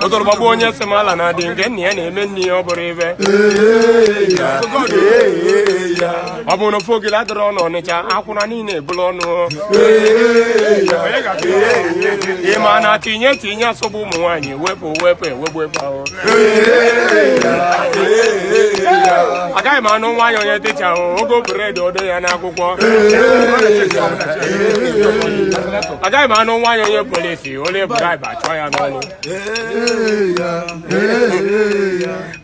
Otoro babu onye semala na dị nke nne ya na-eme nne ya ọ bụrụ ibe ọ bụ na ofe ogele adịrọ n'Ọnịcha akwụna niile ebulu ọnụ ịma na tinye asọgbu ụmụ nwaanyị wepụ ewegbu ahụ agaghị m anụ nwaanyị onye dịcha ogo bred odo ya n'akwụkwọ agaghị m anụ nwaanyị onye polisi ole bribe achọ ya n'ọnụ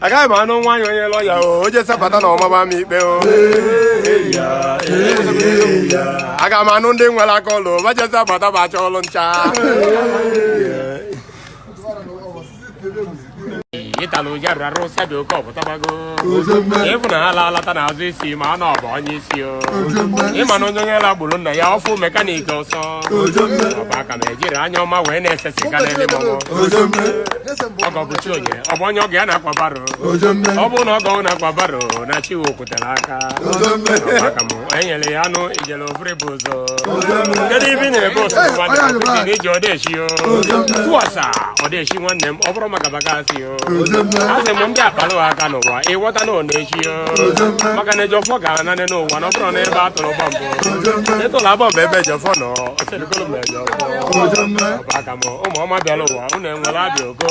agaghị m anụ nwaanyị onye lọya o je sabata na ọmaba m ikpe o aga m anụ ndị nwere aka ọlụ baje sabata ma achọ ọlụ ncha ịtala ụja rụrụ arụsịa dị oke ọpụtabago ịfụ na ha lalata n'azụ isi ma a na ọbụ onye isi o ịma na onye onye lagburu nna ya ọfụ mekaniki ọsọ ọba aka ma ejiri anya ọma wee na-ese siga n'ele mọmọ ọgọ bụchi onye ọ bụ onye ọgọ ya na-akwa baro ọ bụ na ọgọ na-akwa baro na chiwo kwutere aka aka m enyere ya anụ ijele ofere bụ ụzọ kedu ibi na-ebe osisi mmadụ na iji ọdeshi o tụọsa ọdeshi nwanne m ọ bụrụ maka bakasị o asị m ndị akpalụ aka n'ụwa ịghọta na ọ na-echi maka na ejọfọ ga-ananị n'ụwa na ọ bụrụ na ebe a tụrụ bọmbụ ịtụla bọmbụ ebe ejọfọ nọ ọsịrịgolo ma ejọfọ aka m ụmụ ọma bịara ụwa unu enwere abịa ogo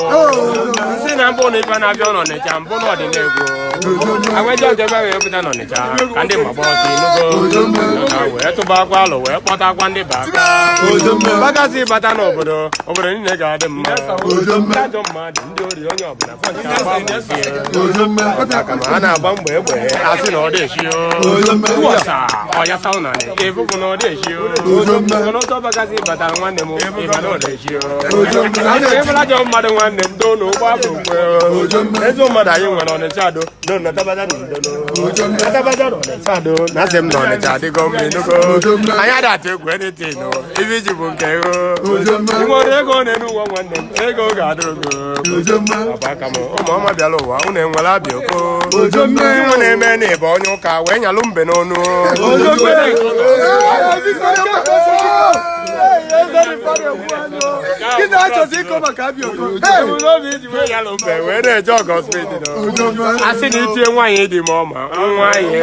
nsị na mbụ na ife na-abịa n'Ọnịcha mbụ na ọdịnegwu agwaji ọjọba wee pụta n'Ọnịcha ka ndị mgbagba ọsọ inugo wee tụba akwa alụ wee kpọta akwa ndị ba aka bakasị bata n'obodo niile ga-adị mma ajọ mmadụ ndị ori onye ọbụla a na-agba mgbe egbe asị na ọ dị-eshi ụwọsa ọya saụna ebụbụ na ọ dị-eshi ọtọ bakasị batara nwanne m ịba na ọ dị-eshi ịbụla ajọ mmadụ nwanne m doo na ụgbọ abụ mgbe ezi mmadụ anyị nwere Ọnịcha ado do na tabaja na Ọnịcha ado na asị m na Ọnịcha adịgo mma enugo anyị ada atụ egwu editin ibe iji bụ nke ego ị nwere ego na-enu ụwa nwanne m ego ga-adịrogo aka m ụmụ ọma bịara ụwa unu enwere abịa oko nwe na-eme na ịba onye ụka wee nyalụ mbe n'ọnụ wee na-eje ọgọ spedi asị na itinye nwaanyị dị m ọma nwaanyị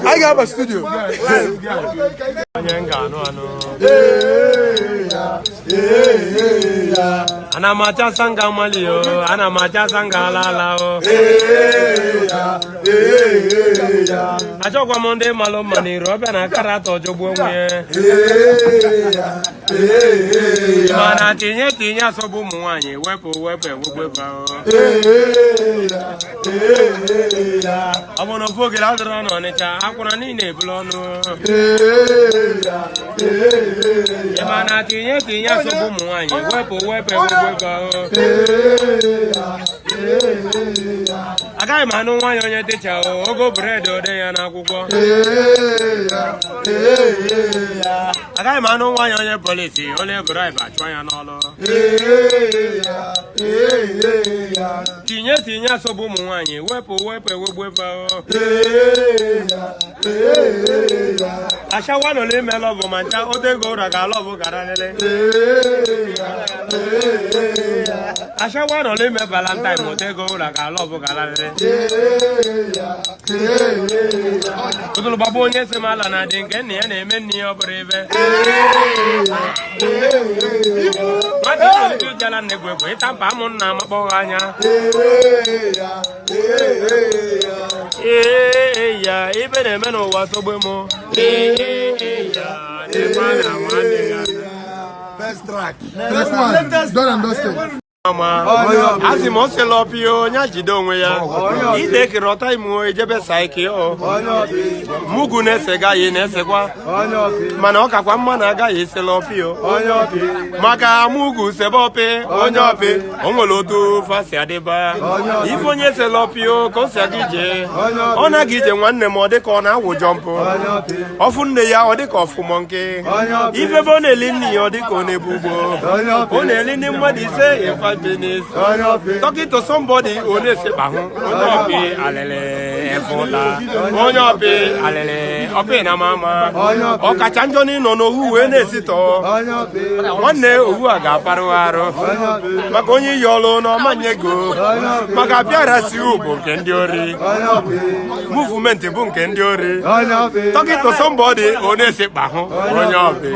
I got a studio. Ana macha sanga malio, ana macha sanga lalao. Acho kwa monde malo mani robe na karato jobo mwe. Mana tinya sobu muanye, wepe bao. Abono foge la dra no Ọnịcha akwụna niile ebulu ọnụ mana tinye asọgbu ụmụ nwaanyị wepụ agaghị m anụ nwaanyị onye dịcha ogo bred ode ya n'akwụkwọ agaghị m anụ nwaanyị onye polisi ole bribe achụọ ya n'ọlụ tinye asọgbu ụmụ nwaanyị wepụ Ashawa no le me love mancha o de go ra ga love garalele Ashawa no le me valentine o de go ra ga love garalele Odolo babu onye se mala na dị nke nne ya na-eme nne ya ọ bụrụ ibe Mmadụ jala nnegwe ịtapa amụ nna makpọ anya ya ibe na-eme n'ụwa sogbe m First track. First one. Done and dusted. Asị m osela ọpịa onye jide onwe ya ide ekere ọta imu ejebe saiki mugu na-ese gaghị na-esekwa mana ọ kakwa mma na agaghị esela ọpịa maka mugu sebe ọpị onye ọpị o nwere otu fasi adịba ife onye esela ọpịa ka o si aga ije ọ na-aga ije nwanne m ọ dịka ọ na-awụ jọmpụ ọfụ nne ya ọ dịka ọfụmọ nke ife ebe ọ na-eli nne ya ọ dịka ọ na-ebu ugbo ọ na-eli ndị mmadụ ise business. Talking to somebody who needs to alele efuta onye obi alele obi na mama ọkacha njọ n'ịnọ n'owu wee na-esitọ nwanne owu a ga-aparụ arụ maka onye iyi ọlụ n'ọmanye ego maka bịarasi bụ nke ndị ori muvumenti bụ nke ndị ori talking to somebody ọ na-esekpa ahụ onye obi